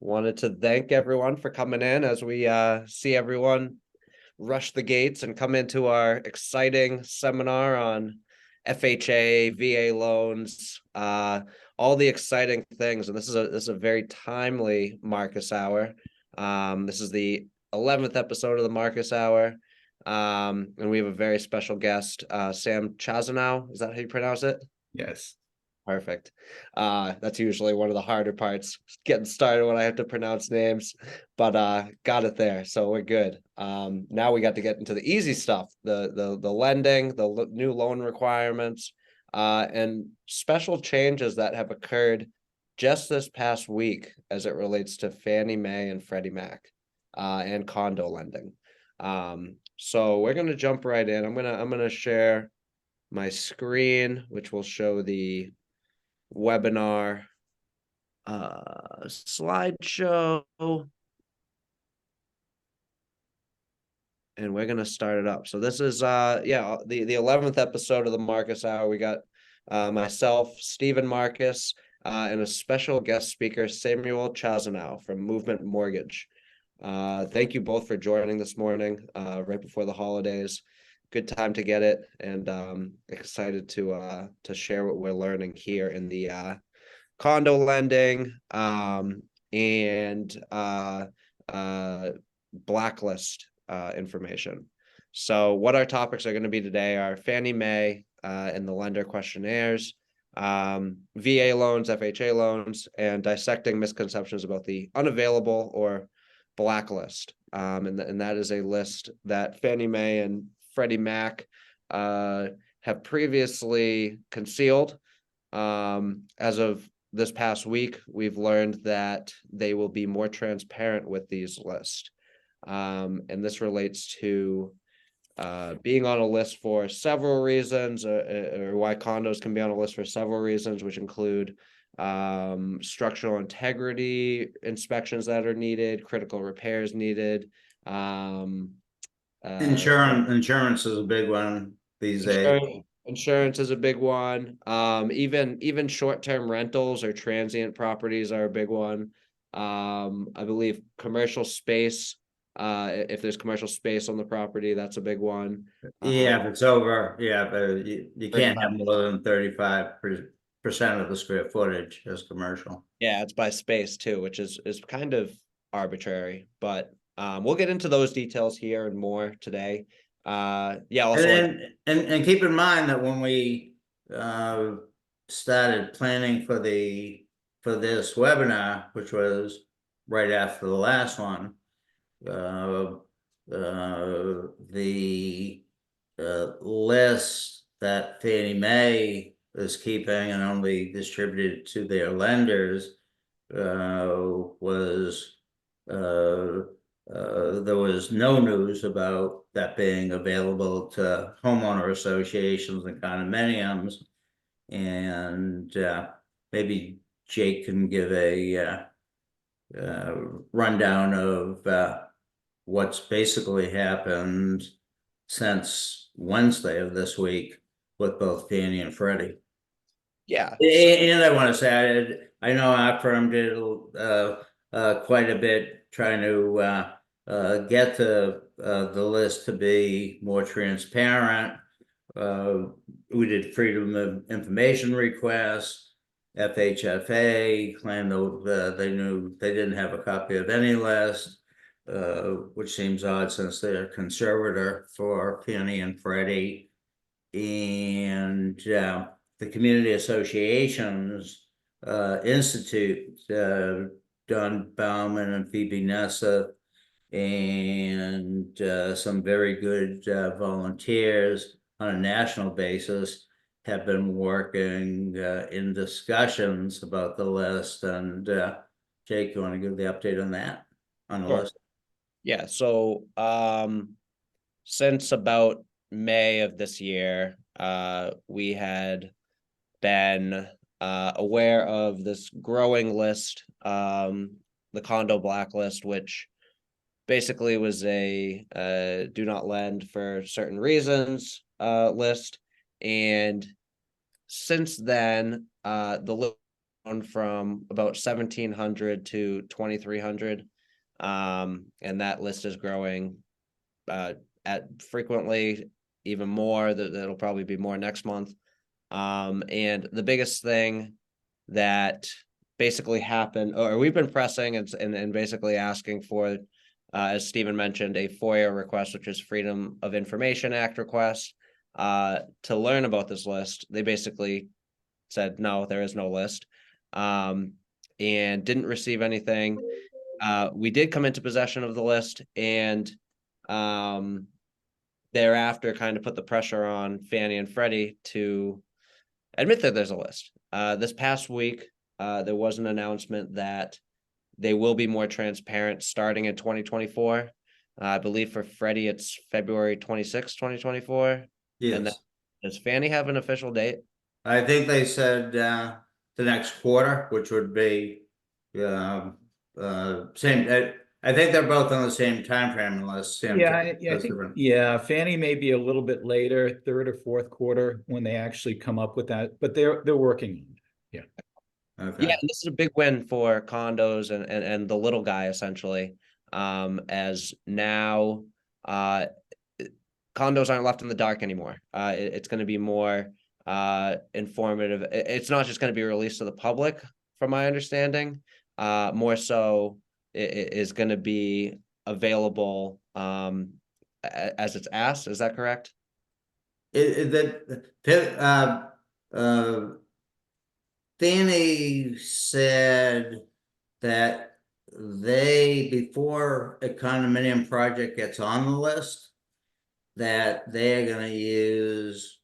Wanted to thank everyone for coming in as we see everyone rush the gates and come into our exciting seminar on FHA, VA loans, all the exciting things. And this is a very timely Marcus Hour. This is the 11th episode of the Marcus Hour. And we have a very special guest, Sam Chazanow. Is that how you pronounce it? Yes. Perfect. That's usually one of the harder parts, getting started when I have to pronounce names, but got it there, so we're good. Now we got to get into the easy stuff, the lending, the new loan requirements, and special changes that have occurred just this past week as it relates to Fannie Mae and Freddie Mac, and condo lending. So we're gonna jump right in. I'm gonna share my screen, which will show the webinar slideshow, and we're gonna start it up. So this is the 11th episode of the Marcus Hour. We got myself, Stephen Marcus, and a special guest speaker, Samuel Chazanow from Movement Mortgage. Thank you both for joining this morning, right before the holidays. Good time to get it, and excited to share what we're learning here in the condo lending and blacklist information. So what our topics are going to be today are Fannie Mae and the Lender Questionnaires, VA loans, FHA loans, and dissecting misconceptions about the unavailable or blacklist. And that is a list that Fannie Mae and Freddie Mac have previously concealed. As of this past week, we've learned that they will be more transparent with these lists. And this relates to being on a list for several reasons, or why condos can be on a list for several reasons, which include structural integrity inspections that are needed, critical repairs needed. Insurance is a big one these days. Insurance is a big one. Even short-term rentals or transient properties are a big one. I believe commercial space, if there's commercial space on the property, that's a big one. If it's over, but you can't have 35%. more than 35% of the square footage as commercial. Yeah, it's by space too, which is kind of arbitrary, but we'll get into those details here and more today. And keep in mind that when we started planning for this webinar, which was right after the last one, the list that Fannie Mae is keeping and only distributed to their lenders was there was no news about that being available to homeowner associations and condominiums. And maybe Jake can give a rundown of what's basically happened since Wednesday of this week with both Fannie and Freddie. Yeah. And I want to say, I know our firm did quite a bit trying to get the list to be more transparent. We did freedom of information requests. FHFA claimed they knew they didn't have a copy of any list, which seems odd since they're conservator for Fannie and Freddie. And the community associations institute, Don Bauman and Phoebe Nessa, and some very good volunteers on a national basis have been working in discussions about the list. And Jake, you want to give the update on that, on the list? Yeah, so since about May of this year, we had been aware of this growing list, the condo blacklist, which basically was a do not lend for certain reasons list. And since then, the list from about 1,700 to 2,300. And that list is growing at frequently, even more. That'll probably be more next month. And the biggest thing that basically happened, or we've been pressing and basically asking for, as Stephen mentioned, a FOIA request, which is Freedom of Information Act request, to learn about this list. They basically said, no, there is no list, and didn't receive anything. We did come into possession of the list, and thereafter kind of put the pressure on Fannie and Freddie to admit that there's a list. This past week, there was an announcement that they will be more transparent starting in 2024. I believe for Freddie, it's February 26, 2024. And then, Yes, does Fannie have an official date? I think they said the next quarter, which would be same. I think they're both on the same time frame unless Sam. Yeah, I says think, different. yeah, Fannie may be a little bit later, third or fourth quarter, when they actually come up with that, but they're working on it. Okay. Yeah, and this is a big win for condos and the little guy, essentially, as now condos aren't left in the dark anymore. It's going to be more informative. It's not just going to be released to the public, from my understanding. More so, it is going to be available as it's asked. Is that correct? Fannie said that before a condominium project gets on the list, that they're going to use,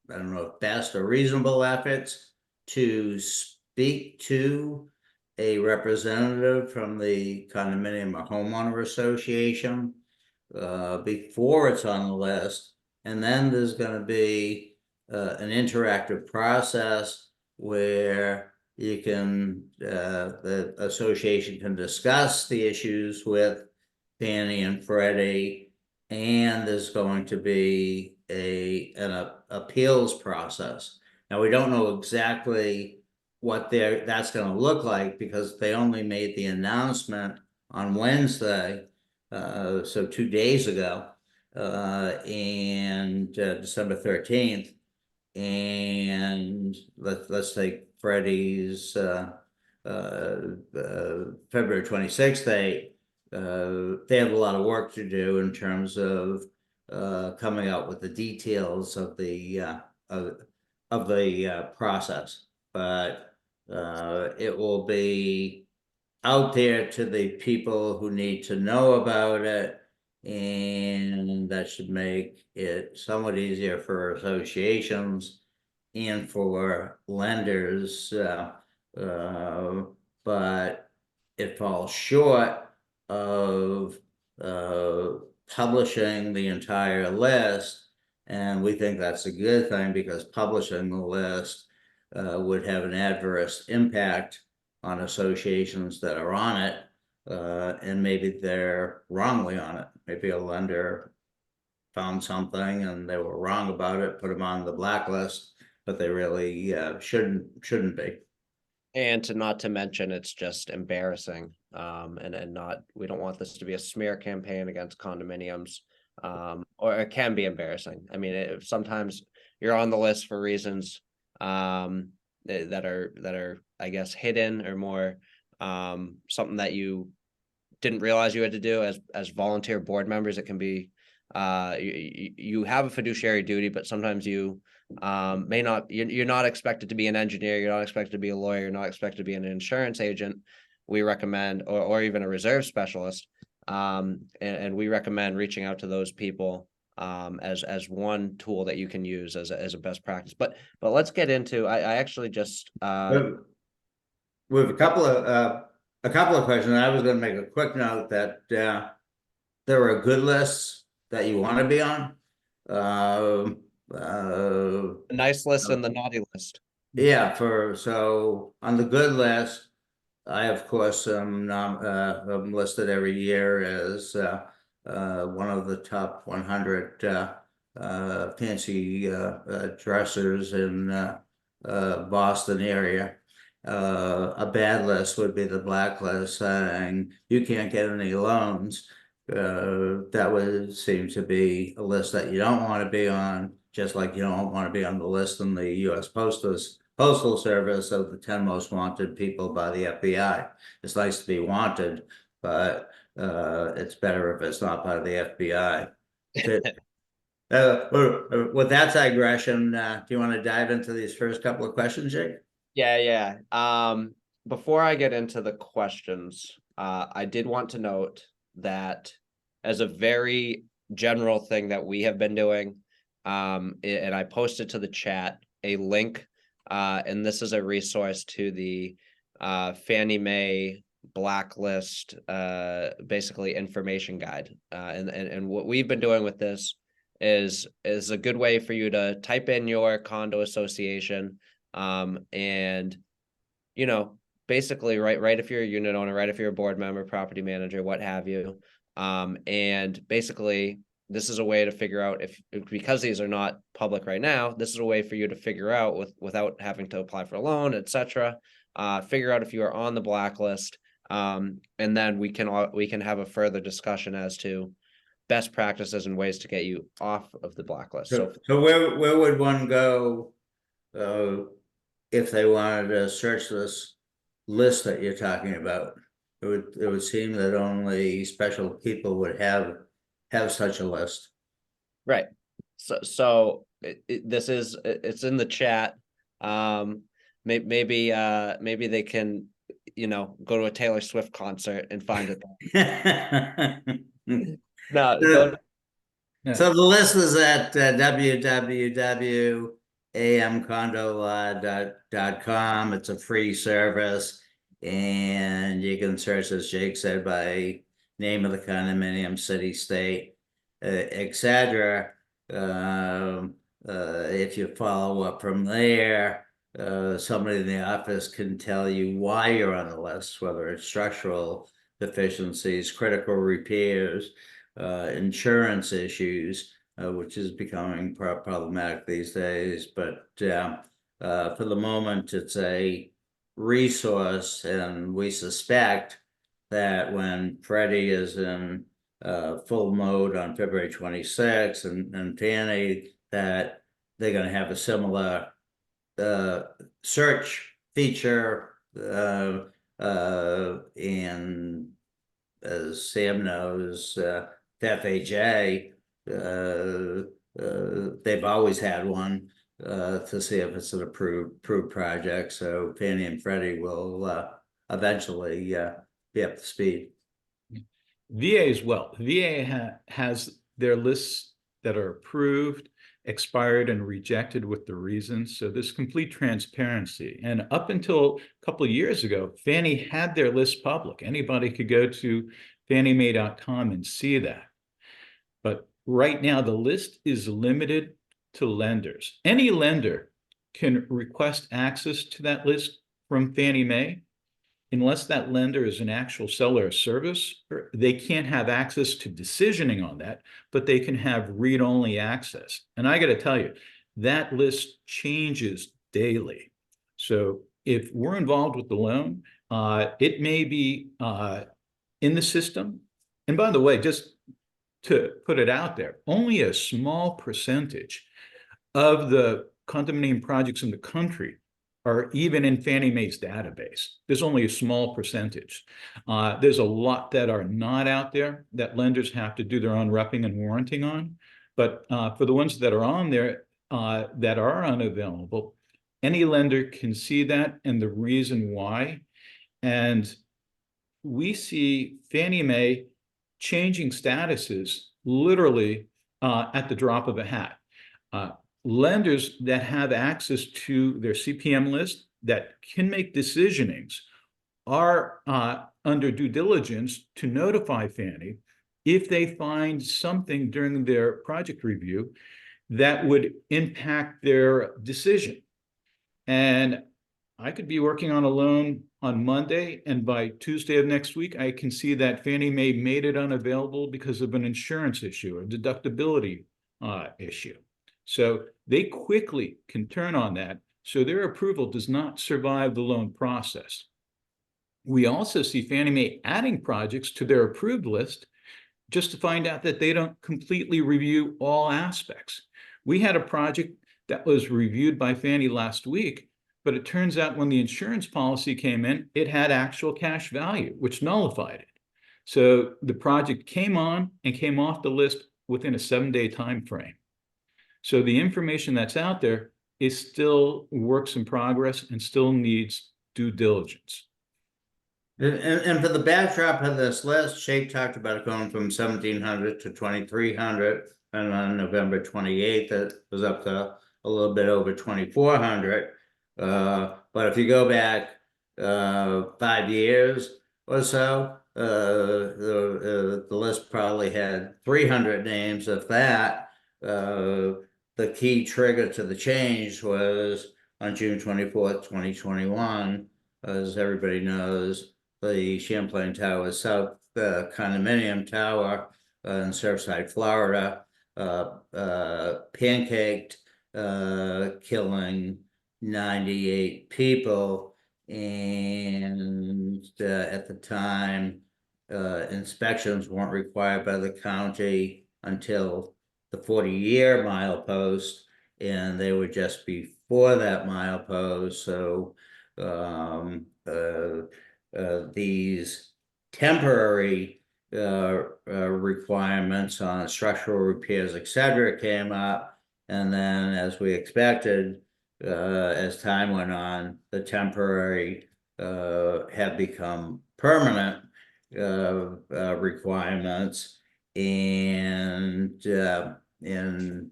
I don't know if best or reasonable efforts to speak to a representative from the condominium or homeowner association before it's on the list. And then there's going to be an interactive process where you can, the association can discuss the issues with Fannie and Freddie, and there's going to be an appeals process. Now, we don't know exactly what that's going to look like because they only made the announcement on Wednesday, so 2 days ago, and December 13th. And let's take Freddie's February 26th date. They have a lot of work to do in terms of coming out with the details of the process, but it will be out there to the people who need to know about it, and that should make it somewhat easier for associations and for lenders, but it falls short of publishing the entire list, and we think that's a good thing because publishing the list would have an adverse impact on associations that are on it, and maybe they're wrongly on it. Maybe a lender found something and they were wrong about it, put them on the blacklist, but they really shouldn't be. And not to mention, it's just embarrassing. And not, we don't want this to be a smear campaign against condominiums, or it can be embarrassing. I mean, sometimes you're on the list for reasons that are, I guess, hidden or more something that you didn't realize you had to do as volunteer board members. It can be you have a fiduciary duty, but sometimes you may not, you're not expected to be an engineer, you're not expected to be a lawyer, you're not expected to be an insurance agent. We recommend, or even a reserve specialist, and we recommend reaching out to those people as one tool that you can use as a best practice. But let's get into, I actually just We have a couple of questions. I was going to make a quick note that there are good lists that you want to be on. a nice list and the naughty list. Yeah, so on the good list, I of course am listed every year as one of the top 100 fancy dressers in Boston area. A bad list would be the blacklist, saying you can't get any loans. That would seem to be a list that you don't want to be on, just like you don't want to be on the list in the U.S. Postal Service of the 10 most wanted people by the FBI. It's nice to be wanted, but it's better if it's not by the FBI. With that digression, do you want to dive into these first couple of questions, Jake? Yeah. Before I get into the questions, I did want to note that as a very general thing that we have been doing, and I posted to the chat a link, and this is a resource to the Fannie Mae blacklist, basically information guide. And what we've been doing with this is a good way for you to type in your condo association, and basically write if you're a unit owner, write if you're a board member, property manager, what have you. And basically this is a way to figure out because these are not public right now, this is a way for you to figure out without having to apply for a loan, etc. Figure out if you are on the blacklist. And then we can have a further discussion as to best practices and ways to get you off of the blacklist. So where would one go if they wanted to search this list that you're talking about? It would seem that only special people would have such a list. Right. So it's in the chat. Maybe they can go to a Taylor Swift concert and find it there. No. So the list is at www.amcondolaw.com. It's a free service, and you can search, as Jake said, by name of the condominium, city, state, etc. If you follow up from there, somebody in the office can tell you why you're on the list, whether it's structural deficiencies, critical repairs, insurance issues, which is becoming problematic these days. But for the moment, it's a resource, and we suspect that when Freddie is in full mode on February 26th, and Fannie, that they're going to have a similar search feature, and as Sam knows, FHA, they've always had one to see if it's an approved project. So Fannie and Freddie will eventually be up to speed. VA as well. VA has their lists that are approved, expired, and rejected with the reasons. So there's complete transparency. And up until a couple of years ago, Fannie had their list public. Anybody could go to fanniemae.com and see that. But right now, the list is limited to lenders. Any lender can request access to that list from Fannie Mae. Unless that lender is an actual seller of service, they can't have access to decisioning on that, but they can have read-only access. And I got to tell you, that list changes daily. So if we're involved with the loan, it may be in the system. And by the way, just to put it out there, only a small percentage of the condominium projects in the country are even in Fannie Mae's database. There's only a small percentage. There's a lot that are not out there that lenders have to do their own repping and warranting on. But for the ones that are on there that are unavailable, any lender can see that and the reason why. And we see Fannie Mae changing statuses literally at the drop of a hat. Lenders that have access to their CPM list that can make decisionings are under due diligence to notify Fannie if they find something during their project review that would impact their decision. And I could be working on a loan on Monday, and by Tuesday of next week, I can see that Fannie Mae made it unavailable because of an insurance issue or deductibility issue. So they quickly can turn on that So their approval does not survive the loan process. We also see Fannie Mae adding projects to their approved list just to find out that they don't completely review all aspects. We had a project that was reviewed by Fannie last week, but it turns out when the insurance policy came in, it had actual cash value, which nullified it. So the project came on and came off the list within a 7-day time frame. So the information that's out there is still works in progress and still needs due diligence. And for the backdrop of this list, Shake talked about it going from 1,700 to 2,300, and on November 28th, it was up to a little bit over 2,400. But if you go back 5 years or so, the list probably had 300 names. If that, the key trigger to the change was on June 24th, 2021, as everybody knows. The Champlain Tower South condominium tower in Surfside, Florida, pancaked, killing 98 people. And at the time, inspections weren't required by the county until the 40-year milepost, and they were just before that milepost. So these temporary requirements on structural repairs, etc., came up, and then, as we expected, as time went on, the temporary have become permanent requirements, and in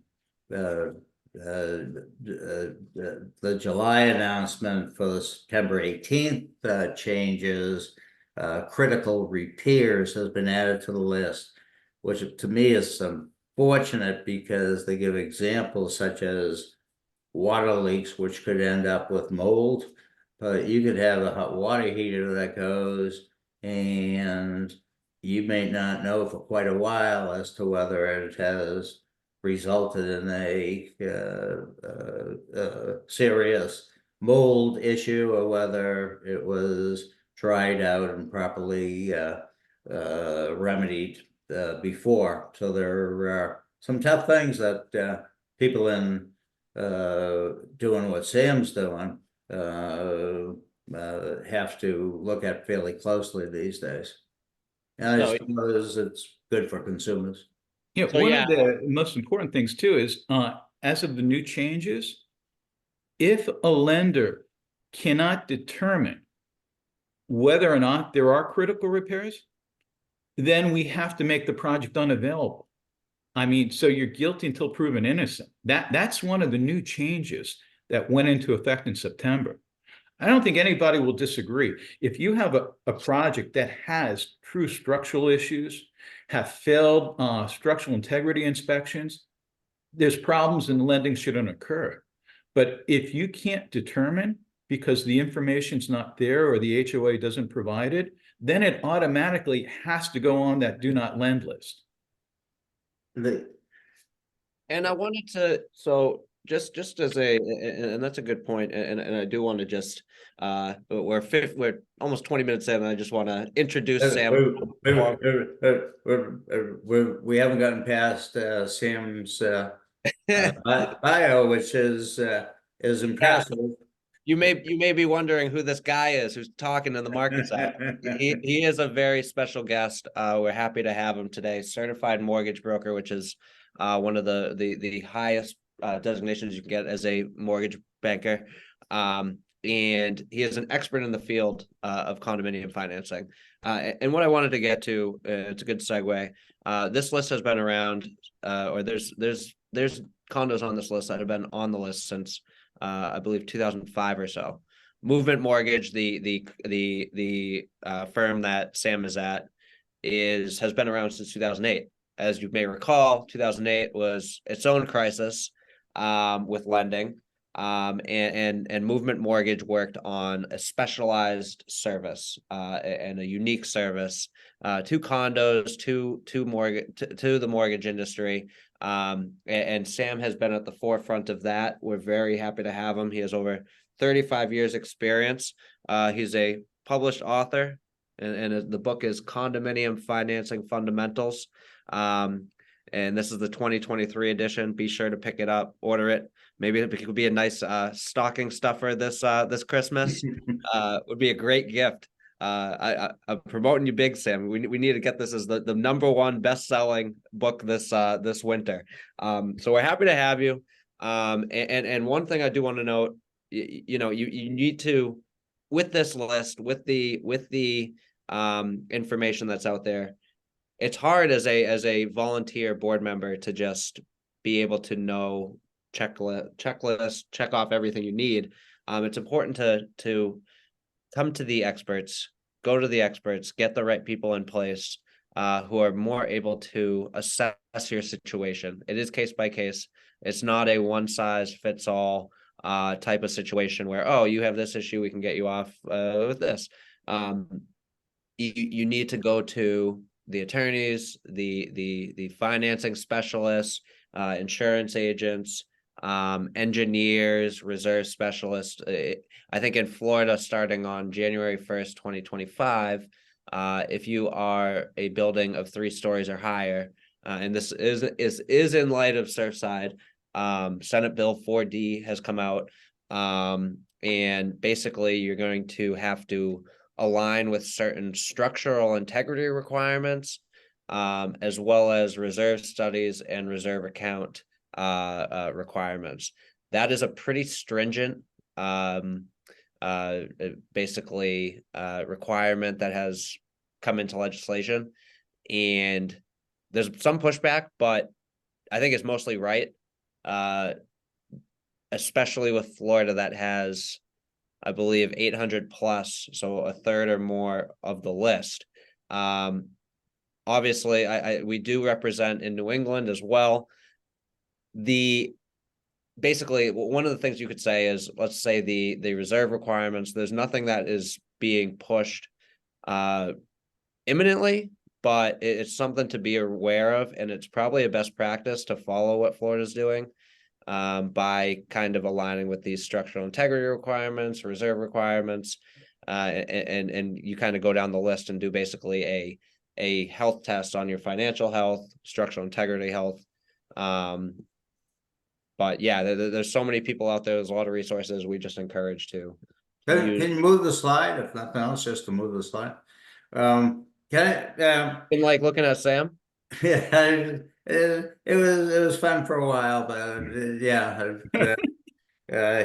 the July announcement for the September 18th changes, critical repairs has been added to the list, which to me is unfortunate because they give examples such as water leaks, which could end up with mold. But you could have a hot water heater that goes, and you may not know for quite a while as to whether it has resulted in a serious mold issue or whether it was dried out and properly remedied before. So there are some tough things that people in doing what Sam's doing have to look at fairly closely these days. And I suppose it's good for consumers. Yeah, So, one of the most important things too is, as of the new changes, if a lender cannot determine whether or not there are critical repairs, then we have to make the project unavailable. I mean, so you're guilty until proven innocent. That's one of the new changes that went into effect in September. I don't think anybody will disagree. If you have a project that has true structural issues, have failed structural integrity inspections, there's problems and lending shouldn't occur. But if you can't determine because the information's not there or the HOA doesn't provide it, then it automatically has to go on that do not lend list. And I wanted to, so just as a, and that's a good point, and I do want to just, we're almost 20 minutes in, and I just want to introduce Sam. We haven't gotten past Sam's bio, which is impressive. You may be wondering who this guy is who's talking in the market side. He is a very special guest. We're happy to have him today. Certified mortgage broker, which is one of the highest designations you can get as a mortgage banker. And he is an expert in the field of condominium financing. And what I wanted to get to, it's a good segue. This list has been around, or there's condos on this list that have been on the list since I believe 2005 or so. Movement Mortgage, the firm that Sam is at, has been around since 2008. As you may recall, 2008 was its own crisis with lending, and Movement Mortgage worked on a specialized service and a unique service to condos, to the mortgage industry, And Sam has been at the forefront of that. We're very happy to have him. He has over 35 years experience. He's a published author, and the book is Condominium Financing Fundamentals. And this is the 2023 edition. Be sure to pick it up, order it. Maybe it could be a nice stocking stuffer this Christmas. Would be a great gift. I'm promoting you big, Sam. We need to get this as the #1 best-selling book this winter. So we're happy to have you. And one thing I do want to note, you need to, with this list, with the information that's out there, it's hard as a volunteer board member to just be able to know checklist, check off everything you need. It's important to come to the experts, go to the experts, get the right people in place who are more able to assess your situation. It is case by case. It's not a one size fits all type of situation where, oh, you have this issue, we can get you off with this. You need to go to the attorneys, the financing specialists, insurance agents, engineers, reserve specialists. I think in Florida, starting on January 1st, 2025, if you are a building of 3 stories or higher, and this is in light of Surfside, Senate Bill 4D has come out, and basically you're going to have to align with certain structural integrity requirements, as well as reserve studies and reserve account requirements. That is a pretty stringent basically requirement that has come into legislation, and there's some pushback, but I think it's mostly right, especially with Florida that has, I believe, 800 plus, so a third or more of the list. Obviously, we do represent in New England as well. Basically, one of the things you could say is, let's say the reserve requirements, there's nothing that is being pushed imminently, but it's something to be aware of, and it's probably a best practice to follow what Florida's doing by kind of aligning with these structural integrity requirements, reserve requirements, and you kind of go down the list and do basically a health test on your financial health, structural integrity health. But yeah, there's so many people out there. There's a lot of resources. We just encourage to Can use. you move the slide? If nothing else, just to move the slide. Can I? Been like looking at Sam. Yeah, it was fun for a while, but yeah,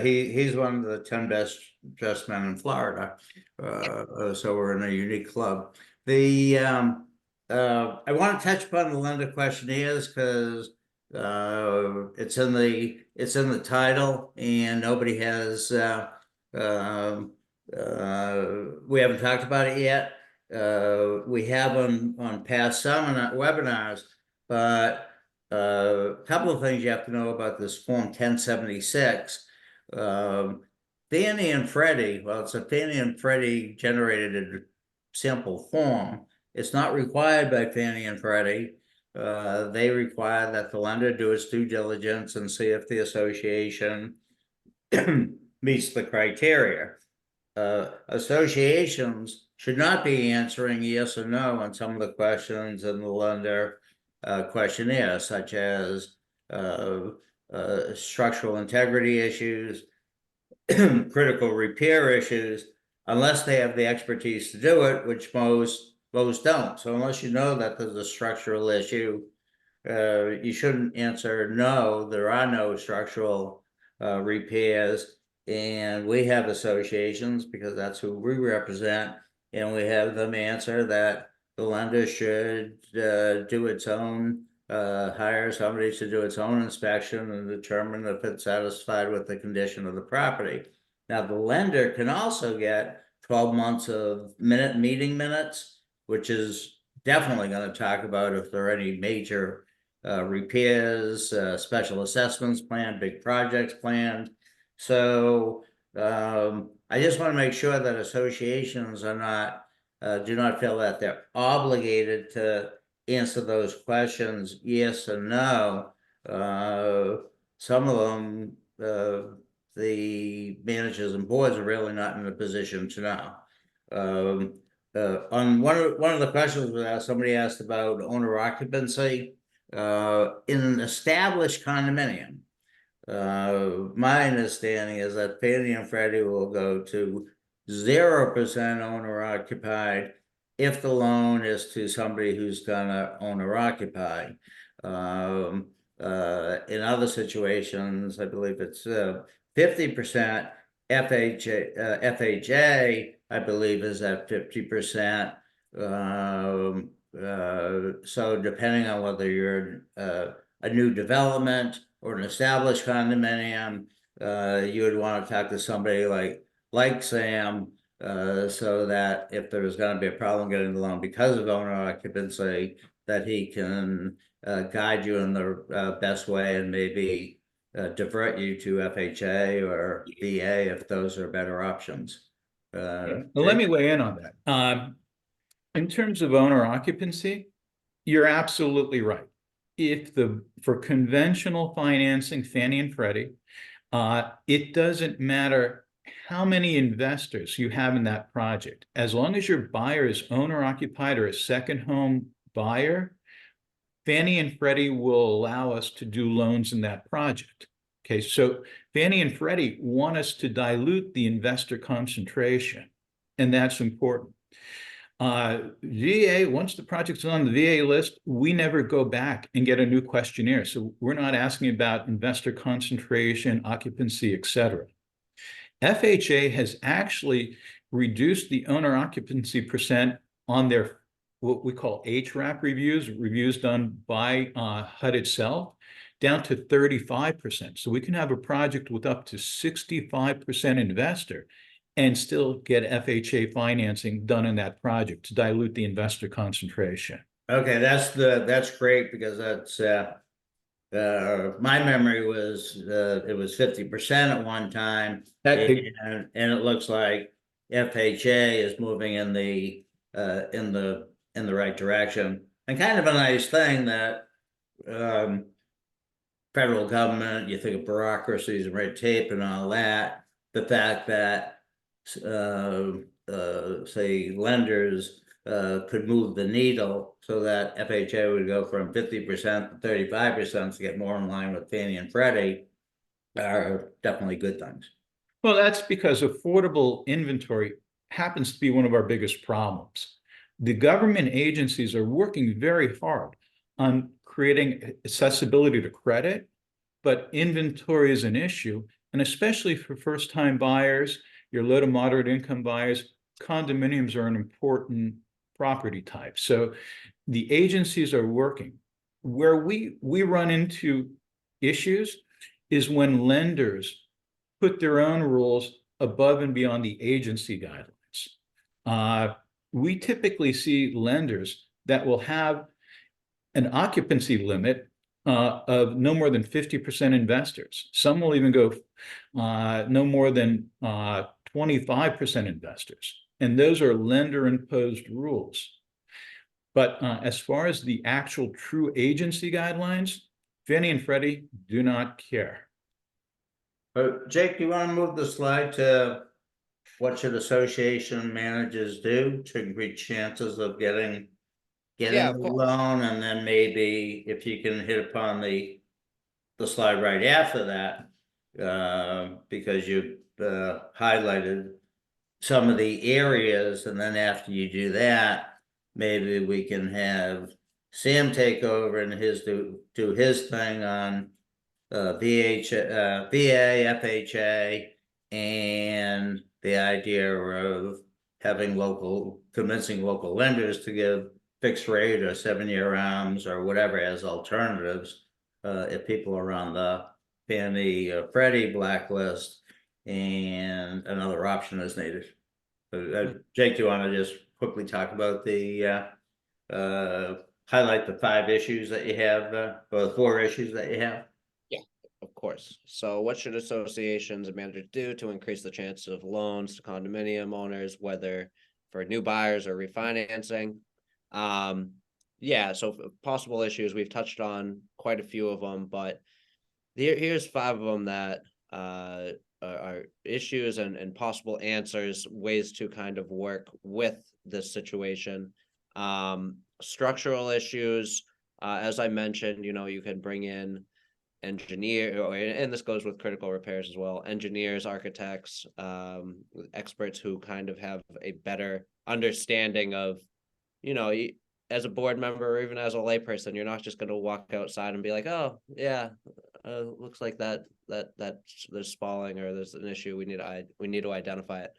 he's one of the 10 best dressed men in Florida. So we're in a unique club. I want to touch upon the lender questionnaires because it's in the title, and nobody has we haven't talked about it yet. We have on past webinars, but a couple of things you have to know about this Form 1076. Fannie and Freddie, well, it's a Fannie and Freddie generated sample form. It's not required by Fannie and Freddie. They require that the lender do its due diligence and see if the association meets the criteria. Associations should not be answering yes or no on some of the questions in the lender questionnaire, such as structural integrity issues, critical repair issues, unless they have the expertise to do it, which most don't. So unless you know that there's a structural issue, you shouldn't answer no, there are no structural repairs. And we have associations, because that's who we represent, and we have them answer that the lender should do its own, hire somebody to do its own inspection and determine if it's satisfied with the condition of the property. Now, the lender can also get 12 months of meeting minutes, which is definitely going to talk about if there are any major repairs, special assessments planned, big projects planned. So I just want to make sure that associations are not do not feel that they're obligated to answer those questions yes or no. Some of them, the managers and boards are really not in a position to know. On one of the questions was asked, somebody asked about owner occupancy in an established condominium. My understanding is that Fannie and Freddie will go to 0% owner occupied if the loan is to somebody who's gonna owner occupy. In other situations, I believe it's 50%. FHA, I believe, is at 50%. So depending on whether you're a new development or an established condominium, you would want to talk to somebody like Sam, so that if there was going to be a problem getting the loan because of owner occupancy, that he can guide you in the best way and maybe divert you to FHA or VA if those are better options. Well, let me weigh in on that. In terms of owner occupancy, you're absolutely right. For conventional financing, Fannie and Freddie, it doesn't matter how many investors you have in that project. As long as your buyer is owner occupied or a second home buyer, Fannie and Freddie will allow us to do loans in that project. Okay, so Fannie and Freddie want us to dilute the investor concentration, and that's important. VA, once the project's on the VA list, we never go back and get a new questionnaire. So we're not asking about investor concentration, occupancy, etc. FHA has actually reduced the owner occupancy percent on their what we call HRAP reviews done by HUD itself, down to 35%. So we can have a project with up to 65% investor and still get FHA financing done in that project to dilute the investor concentration. Okay, that's great, because that's my memory was it was 50% at one time, and it looks like FHA is moving in the right direction. And kind of a nice thing that federal government, you think of bureaucracies and red tape and all that, the fact that say lenders could move the needle so that FHA would go from 50% to 35% to get more in line with Fannie and Freddie are definitely good things. Well, that's because affordable inventory happens to be one of our biggest problems. The government agencies are working very hard on creating accessibility to credit, but inventory is an issue, and especially for first-time buyers, your low to moderate income buyers, condominiums are an important property type. So the agencies are working. Where we run into issues is when lenders put their own rules above and beyond the agency guidelines. We typically see lenders that will have an occupancy limit of no more than 50% investors. Some will even go no more than 25% investors. And those are lender-imposed rules. But as far as the actual true agency guidelines, Fannie and Freddie do not care. Jake, do you want to move the slide to what should association managers do to increase chances of getting a loan? And then maybe if you can hit upon the slide right after that, because you highlighted some of the areas, and then after you do that, maybe we can have Sam take over and do his thing on VA, FHA, and the idea of convincing local lenders to give fixed rate or 7-year ARMs or whatever as alternatives if people are on the Fannie Freddie blacklist, and another option is needed. Jake, do you want to just quickly talk about the highlight the 5 issues that you have, or the 4 issues that you have? Yeah, of course. So what should associations and managers do to increase the chance of loans to condominium owners, whether for new buyers or refinancing? yeah, so possible issues, we've touched on quite a few of them, but here's 5 of them that are issues and possible answers, ways to kind of work with this situation. Structural issues, as I mentioned, you can bring in and this goes with critical repairs as well, engineers, architects, experts who kind of have a better understanding of, as a board member or even as a layperson, you're not just going to walk outside and be like, oh yeah, looks like that there's spalling or there's an issue, we need to identify it.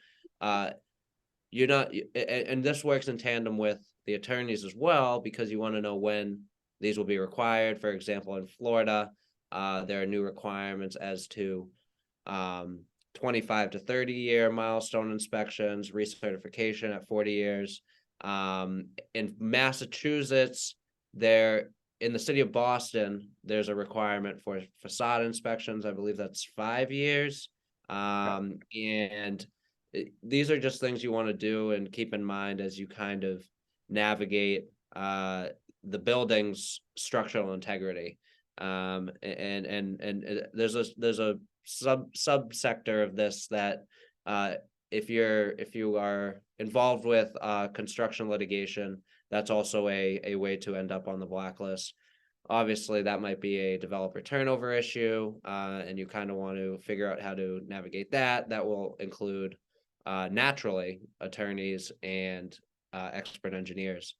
You're not, and this works in tandem with the attorneys as well, because you want to know when these will be required. For example, in Florida, there are new requirements as to 25 to 30 year milestone inspections, recertification at 40 years. In Massachusetts, in the city of Boston, there's a requirement for facade inspections. I believe that's 5 years. And these are just things you want to do and keep in mind as you kind of navigate the building's structural integrity. And there's a subsector of this that if you are involved with construction litigation, that's also a way to end up on the blacklist. Obviously, that might be a developer turnover issue, and you kind of want to figure out how to navigate that. That will include naturally attorneys and expert engineers.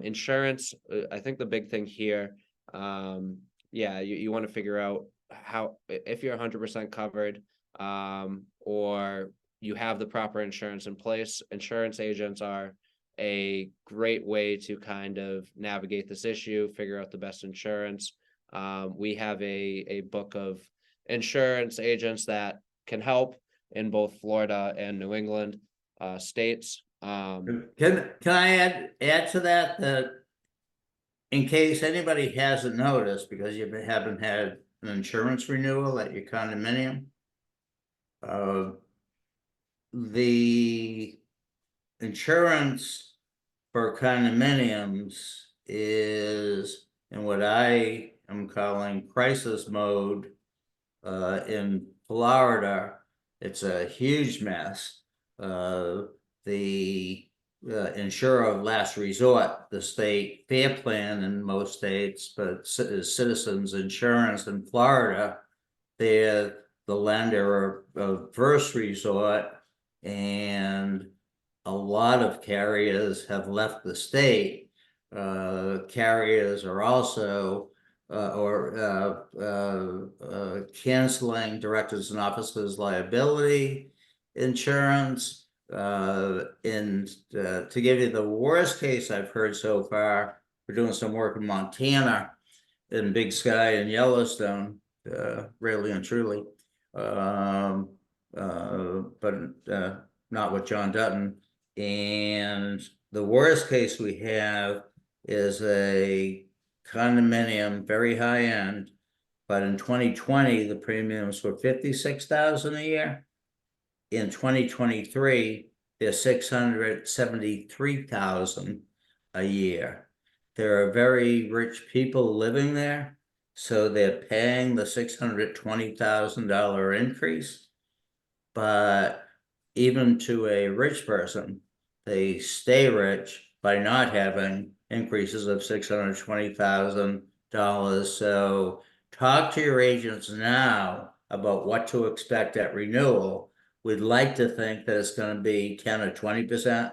Insurance, I think the big thing here, you want to figure out how, if you're 100% covered, or you have the proper insurance in place. Insurance agents are a great way to kind of navigate this issue, figure out the best insurance. We have a book of insurance agents that can help in both Florida and New England states. Can I add to that in case anybody hasn't noticed, because you haven't had an insurance renewal at your condominium, the insurance for condominiums is in what I am calling crisis mode. In Florida, it's a huge mess. The insurer of last resort, the state fair plan in most states, but Citizens Insurance in Florida, they're the lender of first resort, and a lot of carriers have left the state. Carriers are also canceling directors and officers liability insurance. And to give you the worst case I've heard so far, we're doing some work in Montana, in Big Sky and Yellowstone, really and truly, but not with John Dutton. And the worst case we have is a condominium, very high end, but in 2020 the premiums were $56,000 a year. In 2023 they're $673,000 a year. There are very rich people living there, so they're paying the $620,000 increase. But even to a rich person, they stay rich by not having increases of $620,000. So talk to your agents now about what to expect at renewal. We'd like to think that it's going to be 10 or 20%,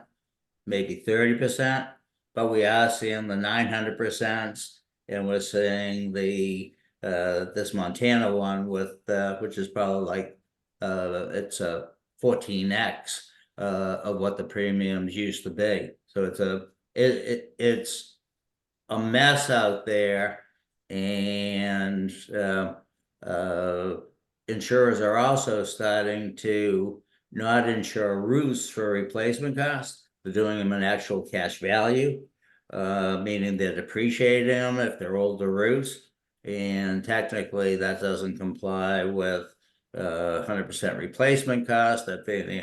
maybe 30%, but we are seeing the 900%, and we're seeing the this Montana one with which is probably like it's a 14x of what the premiums used to be. So it's a mess out there, and insurers are also starting to not insure roofs for replacement costs. They're doing them in actual cash value, meaning they're depreciating them if they're older roofs, and technically that doesn't comply with 100% replacement cost that Fannie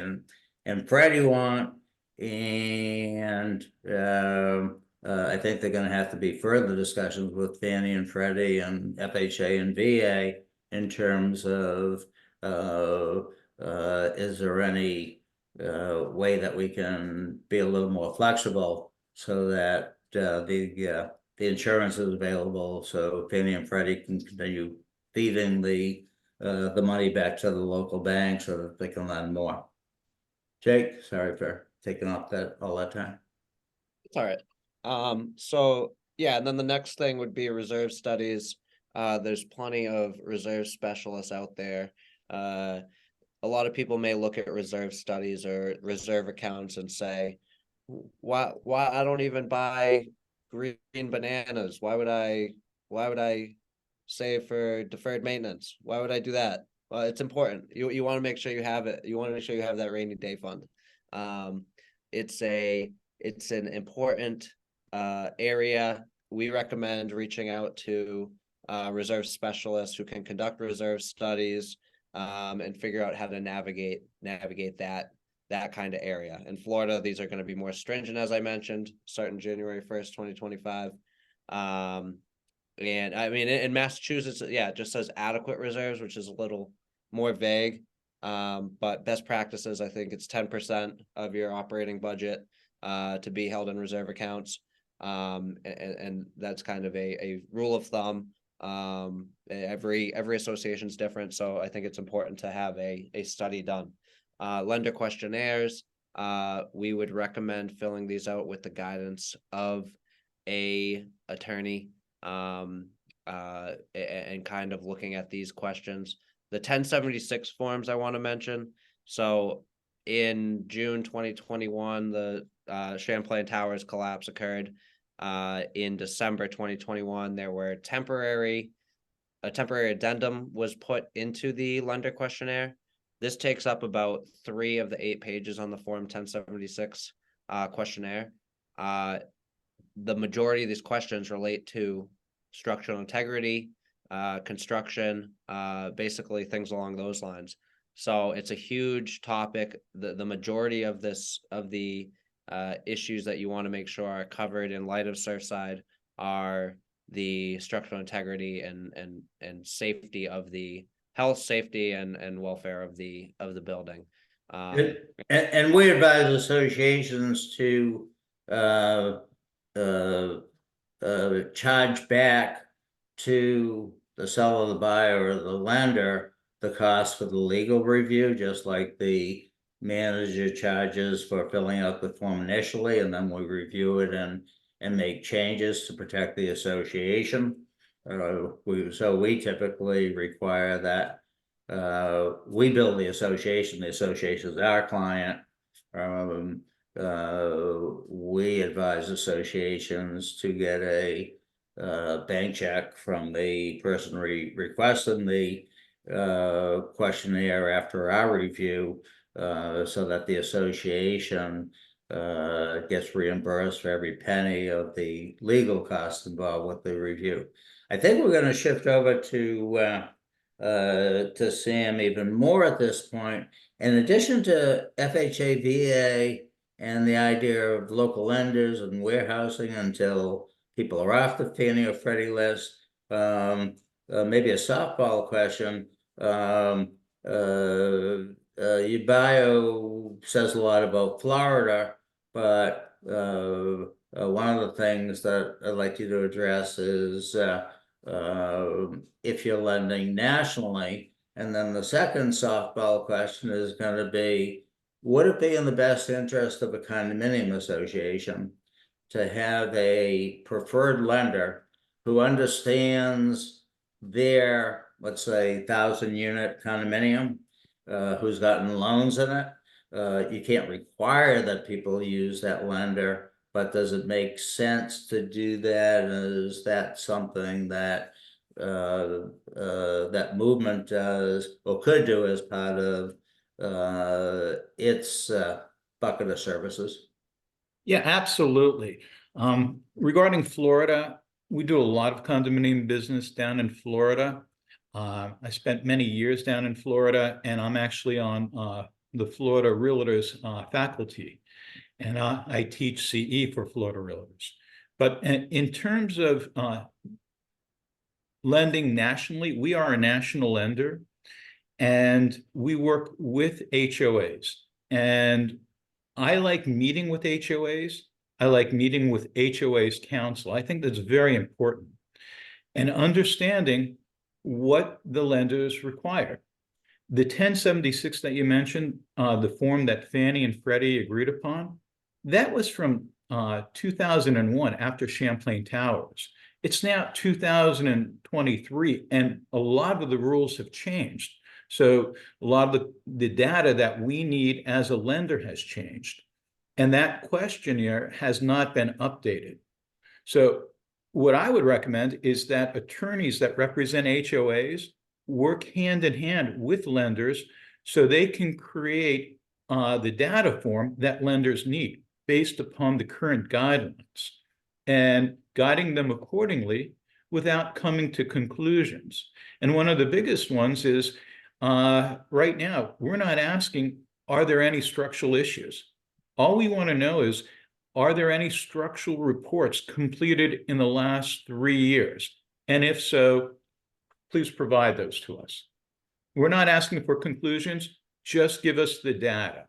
and Freddie want. And I think they're going to have to be further discussions with Fannie and Freddie and FHA and VA in terms of is there any way that we can be a little more flexible so that the insurance is available, so Fannie and Freddie can continue feeding the money back to the local bank so that they can lend more. Jake, sorry for taking up all that time. It's all right. So yeah, and then the next thing would be reserve studies. There's plenty of reserve specialists out there. A lot of people may look at reserve studies or reserve accounts and say, why I don't even buy green bananas? Why would I save for deferred maintenance? Why would I do that? Well, it's important. You want to make sure you have it. You want to make sure you have that rainy day fund. It's an important area. We recommend reaching out to reserve specialists who can conduct reserve studies and figure out how to navigate that kind of area. In Florida, these are going to be more stringent, as I mentioned, starting January 1st, 2025. And I mean, in Massachusetts, yeah, it just says adequate reserves, which is a little more vague. But best practices, I think it's 10% of your operating budget to be held in reserve accounts. And that's kind of a rule of thumb. Every association is different, so I think it's important to have a study done. Lender questionnaires, we would recommend filling these out with the guidance of a attorney, and kind of looking at these questions. The 1076 forms I want to mention. So in June 2021, the Champlain Towers collapse occurred. In December 2021, there were a temporary addendum was put into the lender questionnaire. This takes up about 3 of the 8 pages on the Form 1076 questionnaire. The majority of these questions relate to structural integrity, construction, basically things along those lines. So it's a huge topic. The majority of the issues that you want to make sure are covered in light of Surfside are the structural integrity and safety of the health, safety, and welfare of the building. And we advise associations to charge back to the seller, the buyer, or the lender the cost for the legal review, just like the manager charges for filling out the form initially, and then we review it and make changes to protect the association. So we typically require that we bill the association is our client. We advise associations to get a bank check from the person requesting the questionnaire after our review, so that the association gets reimbursed for every penny of the legal costs involved with the review. I think we're going to shift over to Sam even more at this point. In addition to FHA, VA, and the idea of local lenders and warehousing until people are off the Fannie or Freddie list, maybe a softball question. Your bio says a lot about Florida, but one of the things that I'd like you to address is if you're lending nationally. And then the second softball question is going to be, would it be in the best interest of a condominium association to have a preferred lender who understands their, let's say, 1,000-unit condominium, who's gotten loans in it? You can't require that people use that lender, but does it make sense to do that? And is that something that that movement does or could do as part of its bucket of services? Yeah, absolutely. Regarding Florida, we do a lot of condominium business down in Florida. I spent many years down in Florida, and I'm actually on the Florida Realtors faculty, and I teach CE for Florida Realtors. But in terms of lending nationally, we are a national lender, and we work with HOAs. And I like meeting with HOAs. I like meeting with HOA's counsel. I think that's very important. And understanding what the lenders require. The 1076 that you mentioned, the form that Fannie and Freddie agreed upon, that was from 2001 after Champlain Towers. It's now 2023, and a lot of the rules have changed. So a lot of the data that we need as a lender has changed. And that questionnaire has not been updated. So what I would recommend is that attorneys that represent HOAs work hand in hand with lenders so they can create the data form that lenders need based upon the current guidelines and guiding them accordingly without coming to conclusions. And one of the biggest ones is right now, we're not asking, are there any structural issues? All we want to know is, are there any structural reports completed in the last 3 years? And if so, please provide those to us. We're not asking for conclusions, just give us the data.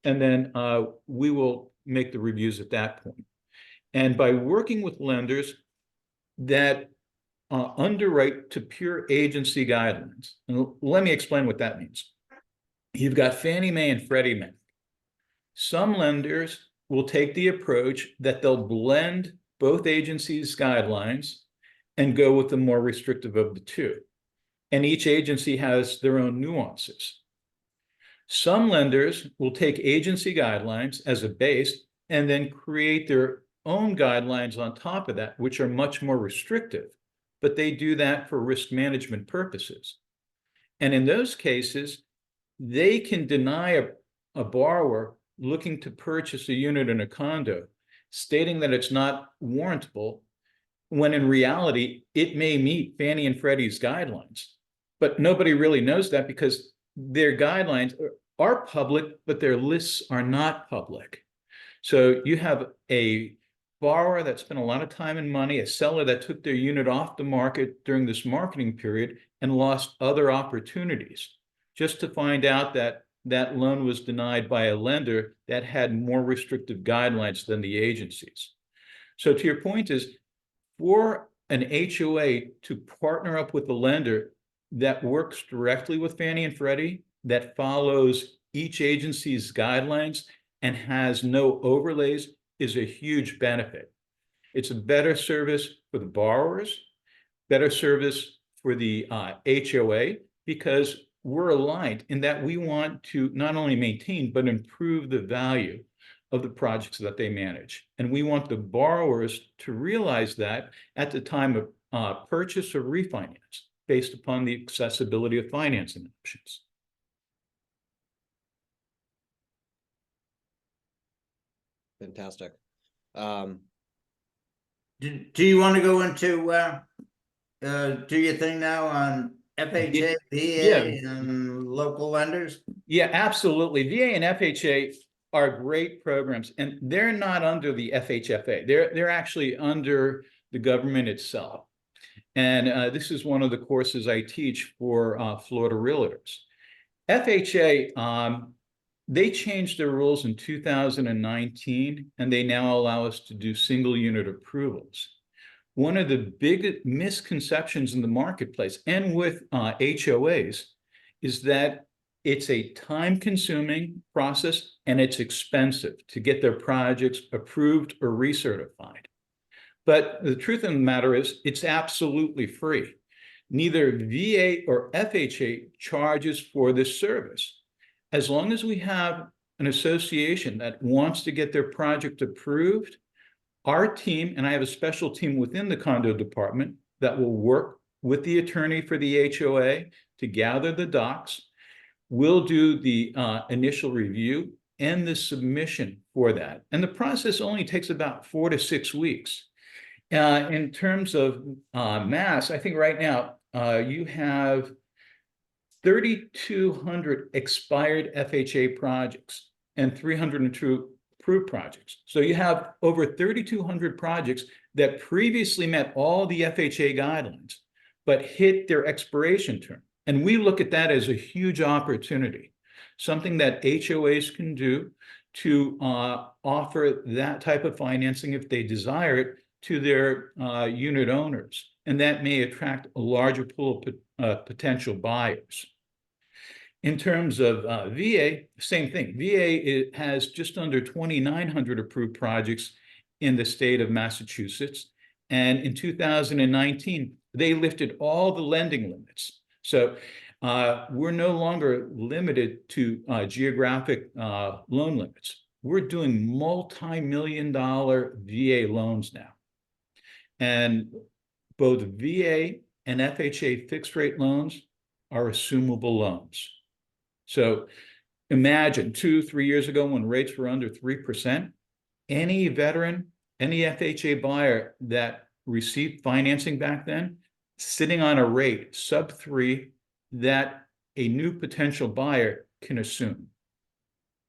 And then we will make the reviews at that point. And by working with lenders that underwrite to pure agency guidelines, and let me explain what that means. You've got Fannie Mae and Freddie Mac. Some lenders will take the approach that they'll blend both agencies' guidelines and go with the more restrictive of the two. And each agency has their own nuances. Some lenders will take agency guidelines as a base and then create their own guidelines on top of that, which are much more restrictive, but they do that for risk management purposes. And in those cases, they can deny a borrower looking to purchase a unit in a condo, stating that it's not warrantable, when in reality, it may meet Fannie and Freddie's guidelines. But nobody really knows that because their guidelines are public, but their lists are not public. So you have a borrower that spent a lot of time and money, a seller that took their unit off the market during this marketing period and lost other opportunities, just to find out that that loan was denied by a lender that had more restrictive guidelines than the agencies. So to your point is, for an HOA to partner up with a lender that works directly with Fannie and Freddie, that follows each agency's guidelines and has no overlays, is a huge benefit. It's a better service for the borrowers, better service for the HOA, because we're aligned in that we want to not only maintain, but improve the value of the projects that they manage. And we want the borrowers to realize that at the time of purchase or refinance, based upon the accessibility of financing options. Fantastic. Do you want to go into do your thing now on FHA, VA, and local lenders? Yeah, absolutely. VA and FHA are great programs, and they're not under the FHFA. They're actually under the government itself. And this is one of the courses I teach for Florida realtors. FHA, they changed their rules in 2019, and they now allow us to do single unit approvals. One of the big misconceptions in the marketplace and with HOAs is that it's a time-consuming process and it's expensive to get their projects approved or recertified. But the truth of the matter is, it's absolutely free. Neither VA or FHA charges for this service. As long as we have an association that wants to get their project approved, our team, and I have a special team within the condo department that will work with the attorney for the HOA to gather the docs. We'll do the initial review and the submission for that. And the process only takes about 4 to 6 weeks. In terms of mass, I think right now you have 3,200 expired FHA projects and 302 approved projects. So you have over 3,200 projects that previously met all the FHA guidelines, but hit their expiration term. And we look at that as a huge opportunity, something that HOAs can do to offer that type of financing if they desire it to their unit owners. And that may attract a larger pool of potential buyers. In terms of VA, same thing. VA has just under 2,900 approved projects in the state of Massachusetts. And in 2019, they lifted all the lending limits. So we're no longer limited to geographic loan limits. We're doing multi-million-dollar VA loans now. And both VA and FHA fixed rate loans are assumable loans. So imagine 2-3 years ago when rates were under 3%, any veteran, any FHA buyer that received financing back then, sitting on a rate sub 3 that a new potential buyer can assume.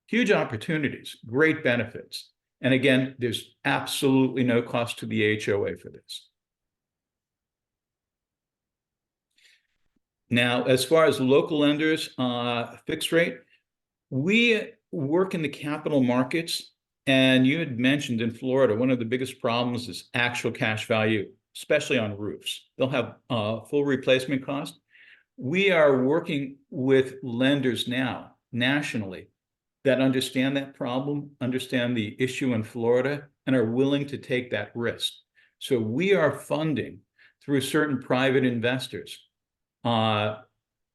Huge opportunities, great benefits. And again, there's absolutely no cost to the HOA for this. Now, as far as local lenders, fixed rate, we work in the capital markets. And you had mentioned in Florida, one of the biggest problems is actual cash value, especially on roofs. They'll have full replacement cost. We are working with lenders now, nationally, that understand that problem, understand the issue in Florida, and are willing to take that risk. So we are funding through certain private investors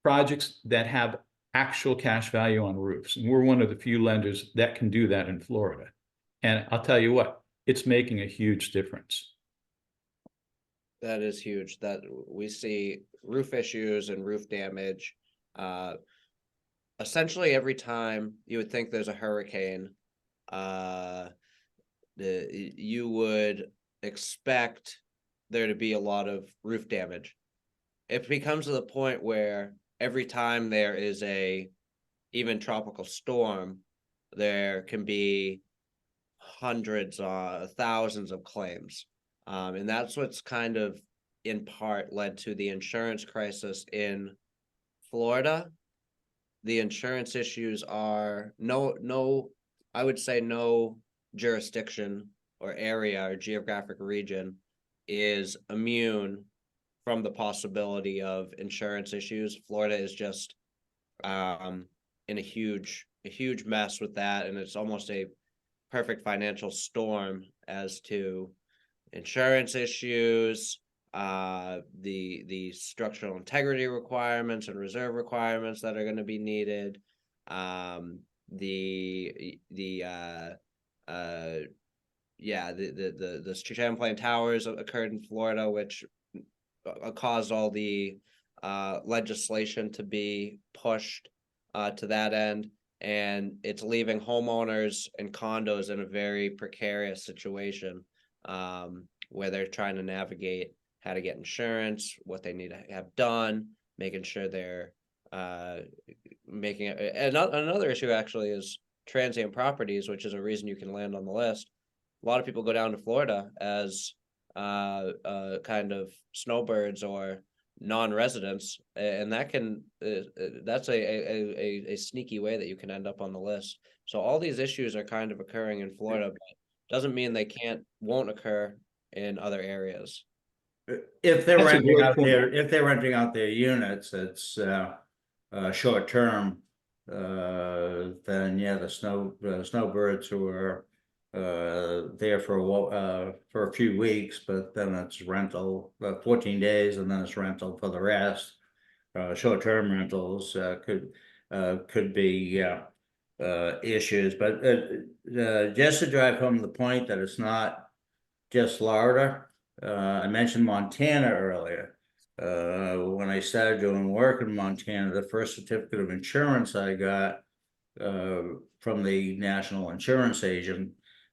projects that have actual cash value on roofs. And we're one of the few lenders that can do that in Florida. And I'll tell you what, it's making a huge difference. That is huge. That we see roof issues and roof damage. Essentially every time you would think there's a hurricane, you would expect there to be a lot of roof damage. It becomes to the point where every time there is a even tropical storm, there can be hundreds, thousands of claims. And that's what's kind of in part led to the insurance crisis in Florida. The insurance issues are I would say no jurisdiction or area or geographic region is immune from the possibility of insurance issues. Florida is just in a huge mess with that, and it's almost a perfect financial storm as to insurance issues, the structural integrity requirements and reserve requirements that are going to be needed, the Champlain Towers occurred in Florida, which caused all the legislation to be pushed to that end, and it's leaving homeowners and condos in a very precarious situation where they're trying to navigate how to get insurance, what they need to have done, making sure they're making it. Another issue actually is transient properties, which is a reason you can land on the list. A lot of people go down to Florida as kind of snowbirds or non-residents, and that's a sneaky way that you can end up on the list. So all these issues are kind of occurring in Florida, but doesn't mean they won't occur in other areas. If they're That's a renting great out point. their units, it's short term. Then yeah, the snowbirds who are there for a few weeks, but then it's rental 14 days, and then it's rental for the rest. Short-term rentals could be issues, but just to drive home the point that it's not just Florida. I mentioned Montana earlier. When I started doing work in Montana, the first certificate of insurance I got from the national insurance agent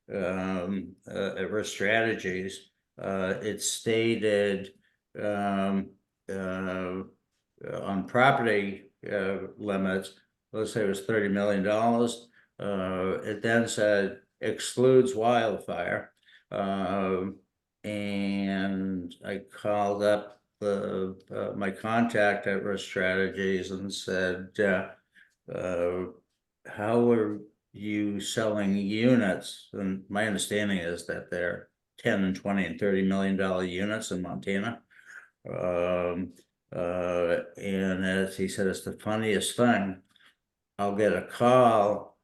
at Risk Strategies, it stated on property limits, let's say it was $30 million. It then said excludes wildfire. And I called up my contact at Risk Strategies and said, how are you selling units? And my understanding is that they're 10 and 20 and $30 million units in Montana. And as he said, it's the funniest thing. I'll get a call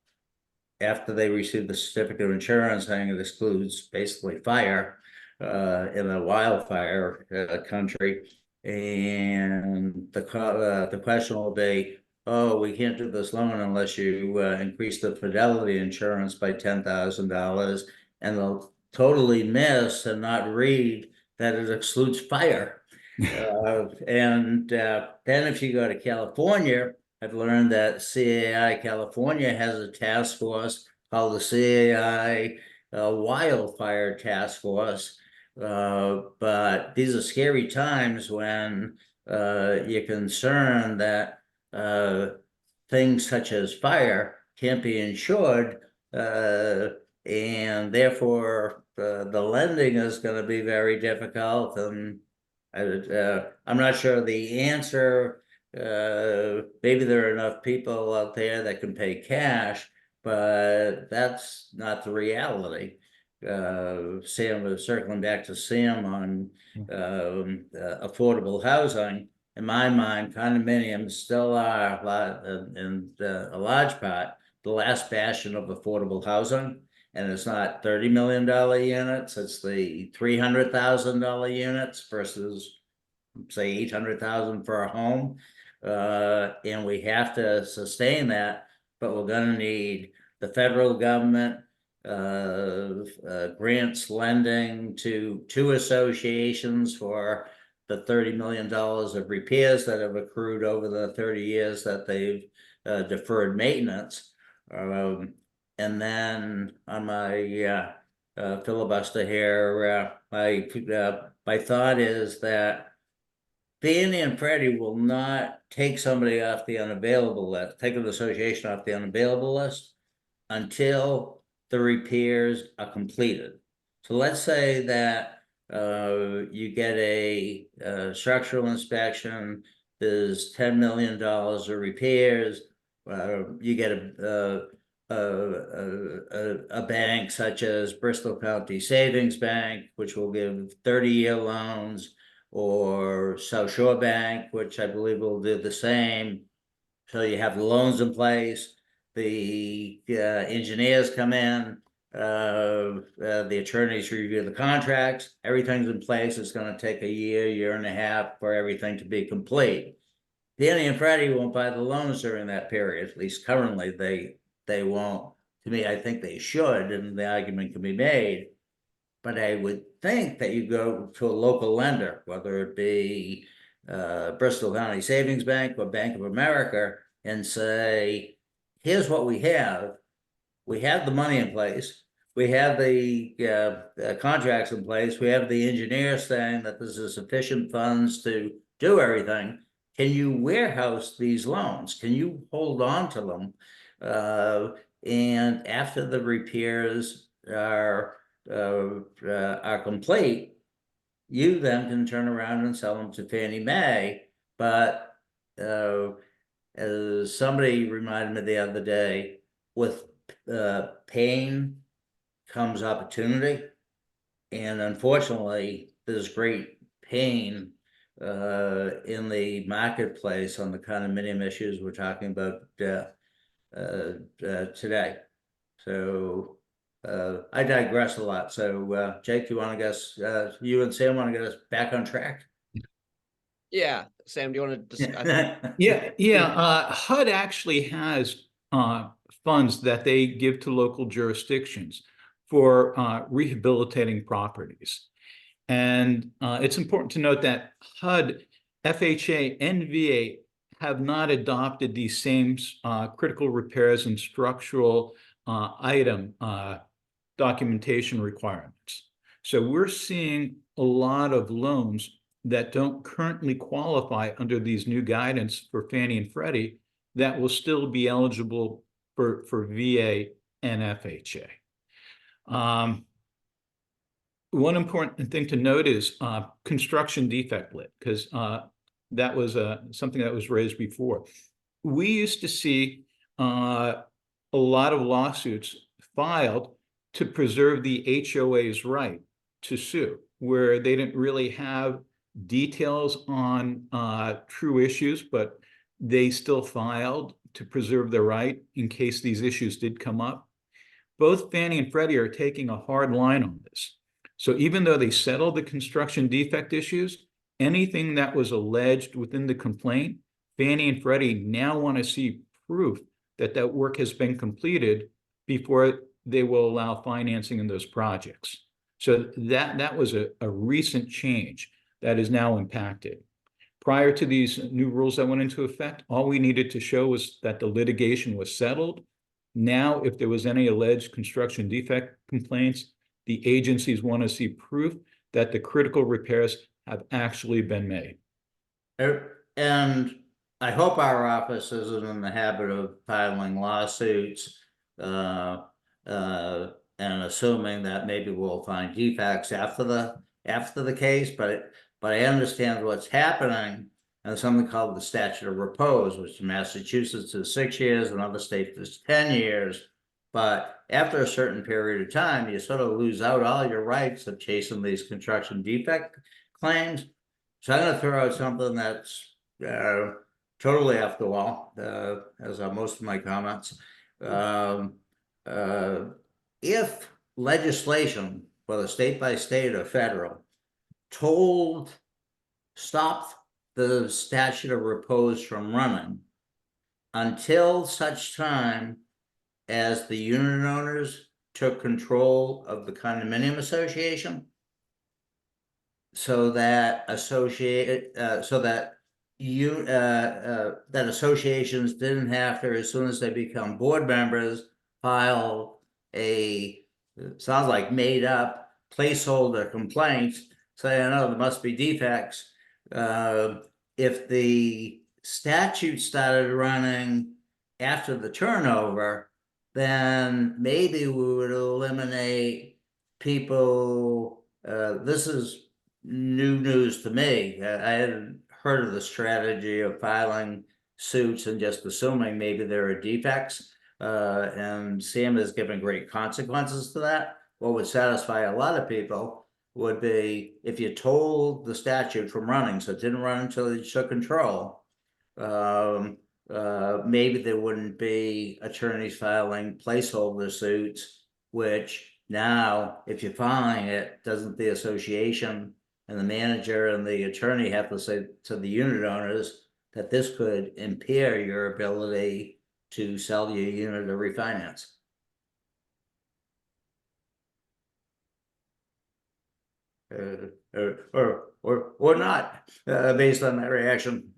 after they receive the certificate of insurance saying it excludes basically fire in a wildfire country. And the question will be, oh, we can't do this loan unless you increase the fidelity insurance by $10,000, and they'll totally miss and not read that it excludes fire. And then if you go to California, I've learned that CAI California has a task force called the CAI Wildfire Task Force. But these are scary times when you're concerned that things such as fire can't be insured, and therefore the lending is going to be very difficult. And I'm not sure the answer. Maybe there are enough people out there that can pay cash, but that's not the reality. Sam was circling back to Sam on affordable housing. In my mind, condominiums still are in a large part the last bastion of affordable housing. And it's not $30 million units, it's the $300,000 units versus say 800,000 for a home. And we have to sustain that, but we're going to need the federal government grants lending to two associations for the $30 million of repairs that have accrued over the 30 years that they've deferred maintenance. And then on my filibuster here, my thought is that Fannie and Freddie will not take somebody off the unavailable list, take an association off the unavailable list until the repairs are completed. So let's say that you get a structural inspection, there's $10 million of repairs, you get a bank such as Bristol County Savings Bank, which will give 30-year loans, or South Shore Bank, which I believe will do the same. So you have the loans in place, the engineers come in, the attorneys review the contracts, everything's in place. It's going to take a year and a half for everything to be complete. Fannie and Freddie won't buy the loans during that period. At least currently they won't. To me, I think they should, and the argument can be made. But I would think that you go to a local lender, whether it be Bristol County Savings Bank or Bank of America, and say, here's what we have. We have the money in place. We have the contracts in place. We have the engineers saying that this is sufficient funds to do everything. Can you warehouse these loans? Can you hold on to them? And after the repairs are complete, you then can turn around and sell them to Fannie Mae. But as somebody reminded me the other day, with pain comes opportunity, and unfortunately there's great pain in the marketplace on the condominium issues we're talking about today. So I digress a lot. So Jake, you want to guess, you and Sam want to get us back on track? Yeah, Sam, do you want to discuss? HUD actually has funds that they give to local jurisdictions for rehabilitating properties. And it's important to note that HUD, FHA, and VA have not adopted these same critical repairs and structural item documentation requirements. So we're seeing a lot of loans that don't currently qualify under these new guidance for Fannie and Freddie that will still be eligible for VA and FHA. One important thing to note is construction defect lit, because that was something that was raised before. We used to see a lot of lawsuits filed to preserve the HOA's right to sue, where they didn't really have details on true issues, but they still filed to preserve their right in case these issues did come up. Both Fannie and Freddie are taking a hard line on this. So even though they settled the construction defect issues, anything that was alleged within the complaint, Fannie and Freddie now want to see proof that that work has been completed before they will allow financing in those projects. So that was a recent change that is now impacted. Prior to these new rules that went into effect, all we needed to show was that the litigation was settled. Now, if there was any alleged construction defect complaints, the agencies want to see proof that the critical repairs have actually been made. And I hope our office isn't in the habit of filing lawsuits and assuming that maybe we'll find defects after the case, but I understand what's happening. And something called the statute of repose, which in Massachusetts is 6 years, in other states is 10 years. But after a certain period of time, you sort of lose out all your rights of chasing these construction defect claims. So I'm going to throw out something that's totally off the wall, as are most of my comments. If legislation, whether state by state or federal, stop the statute of repose from running until such time as the unit owners took control of the condominium association, so that associations didn't have to, as soon as they become board members, file sounds like made up placeholder complaints saying, oh, there must be defects. If the statute started running after the turnover, then maybe we would eliminate people. This is new news to me. I hadn't heard of the strategy of filing suits and just assuming maybe there are defects. And Sam has given great consequences to that. What would satisfy a lot of people would be if you told the statute from running, so it didn't run until you took control. Maybe there wouldn't be attorneys filing placeholder suits, which now, if you're filing it, doesn't the association and the manager and the attorney have to say to the unit owners that this could impair your ability to sell your unit or refinance? Or not, based on that reaction.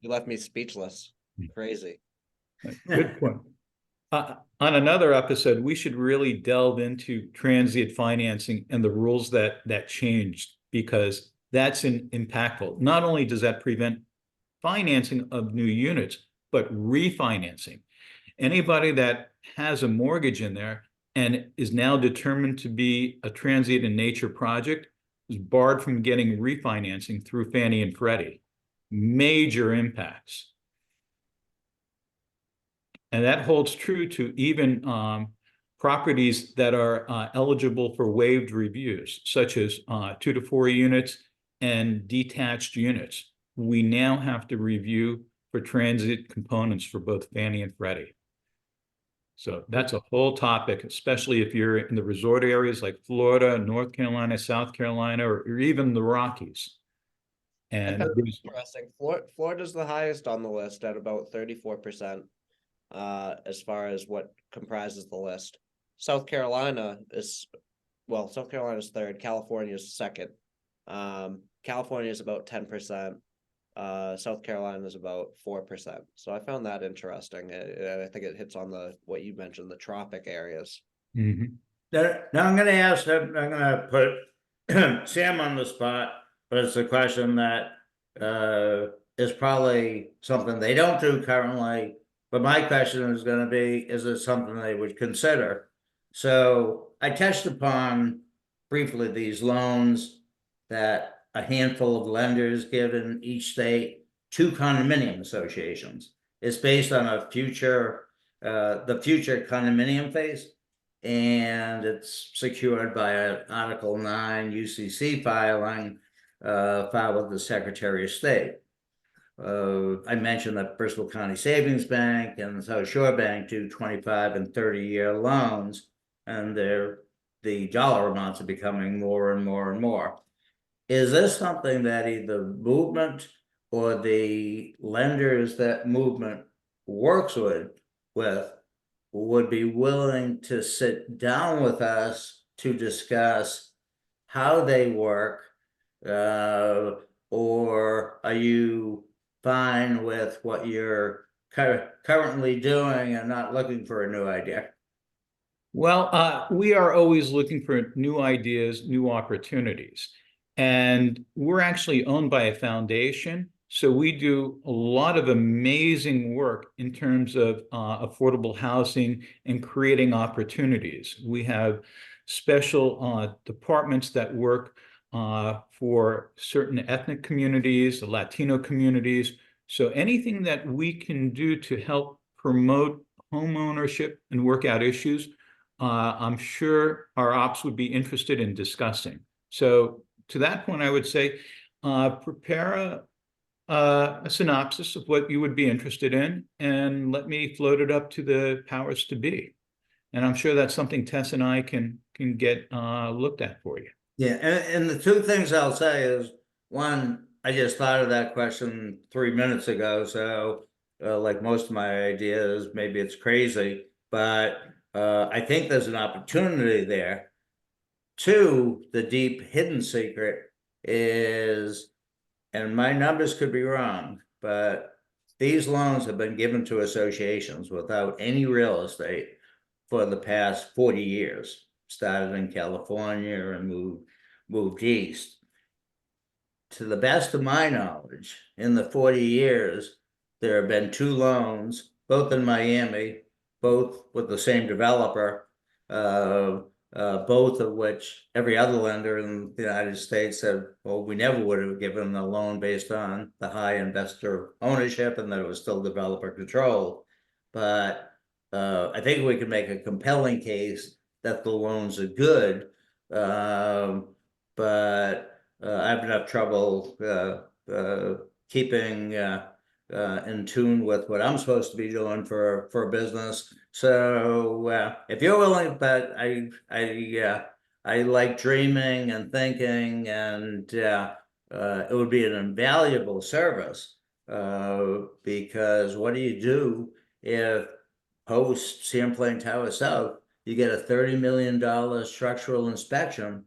You left me speechless. Crazy. Good point. On another episode, we should really delve into transient financing and the rules that changed, because that's impactful. Not only does that prevent financing of new units, but refinancing. Anybody that has a mortgage in there and is now determined to be a transient in nature project is barred from getting refinancing through Fannie and Freddie. Major impacts. And that holds true to even properties that are eligible for waived reviews, such as 2 to 4 units and detached units. We now have to review for transit components for both Fannie and Freddie. So that's a whole topic, especially if you're in the resort areas like Florida, North Carolina, South Carolina, or even the Rockies. And interesting. Florida's the highest on the list at about 34%, as far as what comprises the list. South Carolina is third. California is second. California is about 10%. South Carolina is about 4%. So I found that interesting. I think it hits on what you mentioned, the tropic areas. Mm-hmm. Now I'm going to put Sam on the spot, but it's a question that is probably something they don't do currently. But my question is going to be, is it something they would consider? So I touched upon briefly these loans that a handful of lenders give in each state to condominium associations. It's based on a future, the future condominium phase, and it's secured by an Article 9 UCC filing filed with the Secretary of State. I mentioned that Bristol County Savings Bank and South Shore Bank do 25 and 30-year loans, and the dollar amounts are becoming more and more and more. Is this something that either movement or the lenders that movement works with would be willing to sit down with us to discuss how they work, or are you fine with what you're currently doing and not looking for a new idea? Well, we are always looking for new ideas, new opportunities. And we're actually owned by a foundation. So we do a lot of amazing work in terms of affordable housing and creating opportunities. We have special departments that work for certain ethnic communities, the Latino communities. So anything that we can do to help promote home ownership and work out issues, I'm sure our ops would be interested in discussing. So to that point, I would say prepare a synopsis of what you would be interested in and let me float it up to the powers to be. And I'm sure that's something Tess and I can get looked at for you. Yeah, and the two things I'll say is, one, I just thought of that question 3 minutes ago, so like most of my ideas, maybe it's crazy, but I think there's an opportunity there. Two, the deep hidden secret is, and my numbers could be wrong, but these loans have been given to associations without any real estate for the past 40 years. Started in California and moved east. To the best of my knowledge, in the 40 years, there have been 2 loans, both in Miami, both with the same developer, both of which every other lender in the United States said, well, we never would have given a loan based on the high investor ownership and that it was still developer controlled. But I think we can make a compelling case that the loans are good, but I have enough trouble keeping in tune with what I'm supposed to be doing for a business. So if you're willing, but I like dreaming and thinking, and it would be an invaluable service because what do you do if post Champlain Tower South, you get a $30 million structural inspection,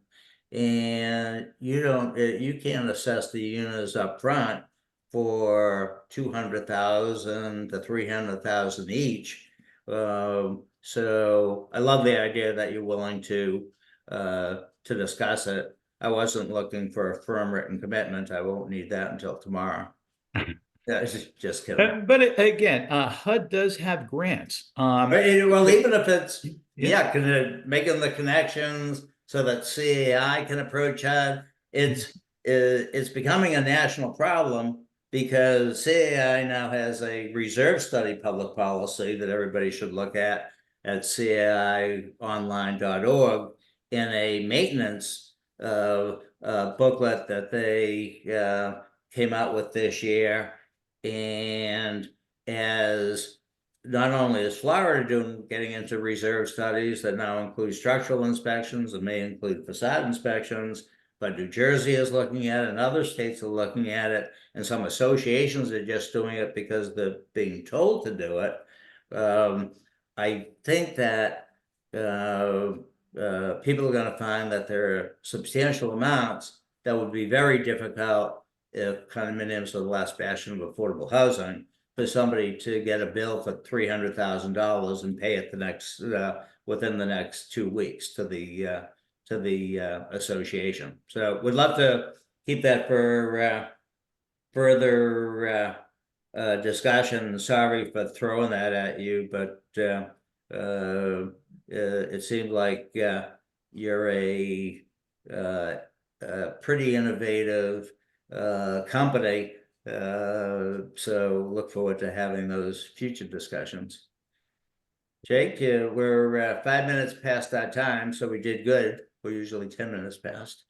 and you can't assess the units up front for 200,000 to 300,000 each. So I love the idea that you're willing to discuss it. I wasn't looking for a firm written commitment. I won't need that until tomorrow. Yeah, just kidding. But again, HUD does have grants. Well, even if it's making the connections so that CAI can approach HUD, it's becoming a national problem because CAI now has a reserve study public policy that everybody should look at caionline.org in a maintenance booklet that they came out with this year. And as not only is Florida getting into reserve studies that now include structural inspections and may include facade inspections, but New Jersey is looking at it, and other states are looking at it, and some associations are just doing it because they're being told to do it. I think that people are going to find that there are substantial amounts that would be very difficult if condominiums are the last bastion of affordable housing for somebody to get a bill for $300,000 and pay it within the next 2 weeks to the association. So we'd love to keep that for further discussion. Sorry for throwing that at you, but it seemed like you're a pretty innovative company. So look forward to having those future discussions. Jake, we're 5 minutes past our time, so we did good. We're usually 10 minutes past.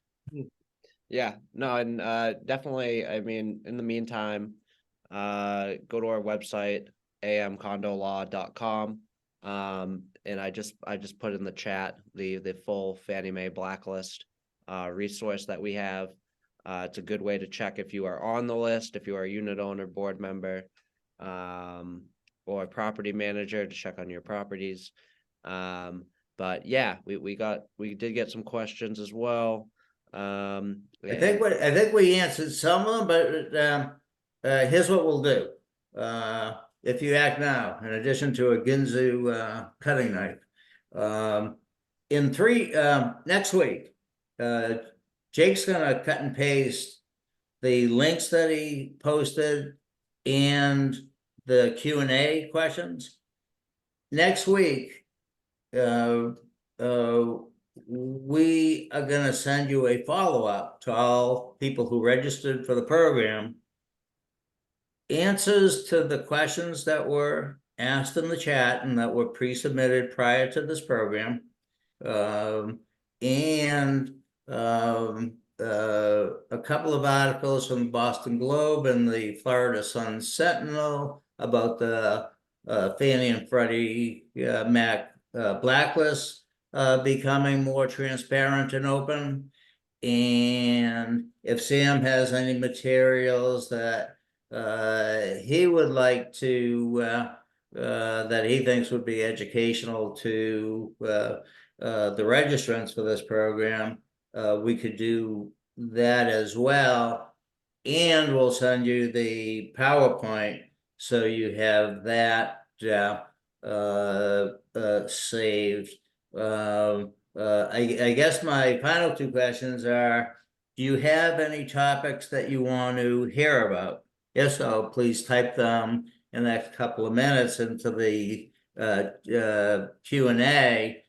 Yeah, no, and definitely, I mean, in the meantime, go to our website, amcondolaw.com. And I just put in the chat the full Fannie Mae blacklist resource that we have. It's a good way to check if you are on the list, if you are a unit owner, board member, or property manager, to check on your properties. But yeah, we did get some questions as well. I think we answered some of them, but here's what we'll do. If you act now, in addition to a Ginzu cutting knife, next week, Jake's gonna cut and paste the links that he posted and the Q&A questions. Next week, we are gonna send you a follow-up to all people who registered for the program. Answers to the questions that were asked in the chat and that were pre-submitted prior to this program. And a couple of articles from the Boston Globe and the Florida Sun Sentinel about the Fannie and Freddie Mac blacklist becoming more transparent and open. And if Sam has any materials that he would like to that he thinks would be educational to the registrants for this program, we could do that as well. And we'll send you the PowerPoint so you have that saved. I guess my final two questions are, do you have any topics that you want to hear about? If so, please type them in the next couple of minutes into the Q&A.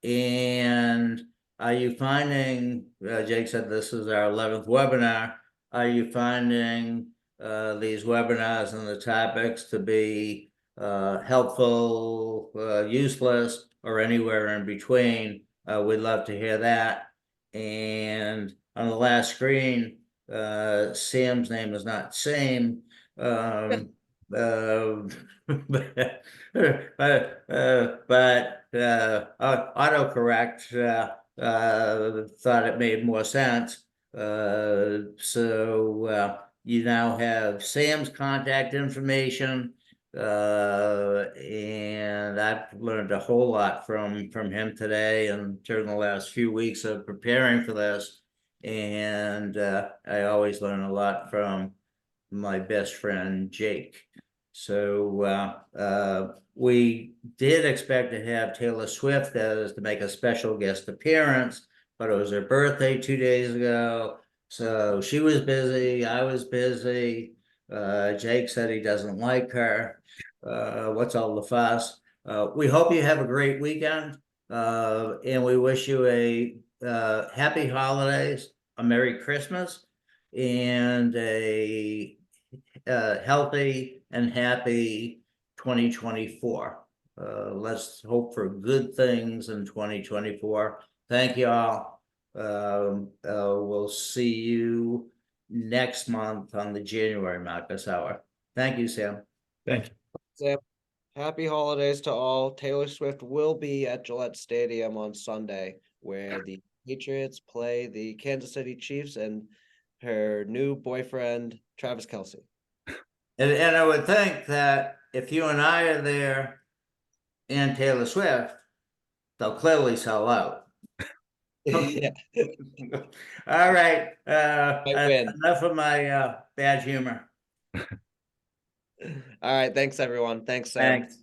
And are you finding, Jake said this is our 11th webinar, are you finding these webinars and the topics to be helpful, useless, or anywhere in between? We'd love to hear that. And on the last screen, Sam's name is not Sam, but autocorrect thought it made more sense. So you now have Sam's contact information, and I've learned a whole lot from him today and during the last few weeks of preparing for this. And I always learn a lot from my best friend Jake. So we did expect to have Taylor Swift as to make a special guest appearance, but it was her birthday 2 days ago, so she was busy, I was busy. Jake said he doesn't like her. What's all the fuss? We hope you have a great weekend, and we wish you a happy holidays, a Merry Christmas, and a healthy and happy 2024. Let's hope for good things in 2024. Thank you all. We'll see you next month on the January Marcus Hour. Thank you, Sam. Thank you. Sam, happy holidays to all. Taylor Swift will be at Gillette Stadium on Sunday, where the Patriots play the Kansas City Chiefs and her new boyfriend, Travis Kelce. And I would think that if you and I are there and Taylor Swift, they'll clearly sell out. Yeah. All right. win. Enough of my bad humor. All right. Thanks, everyone. Thanks, Sam. Thanks.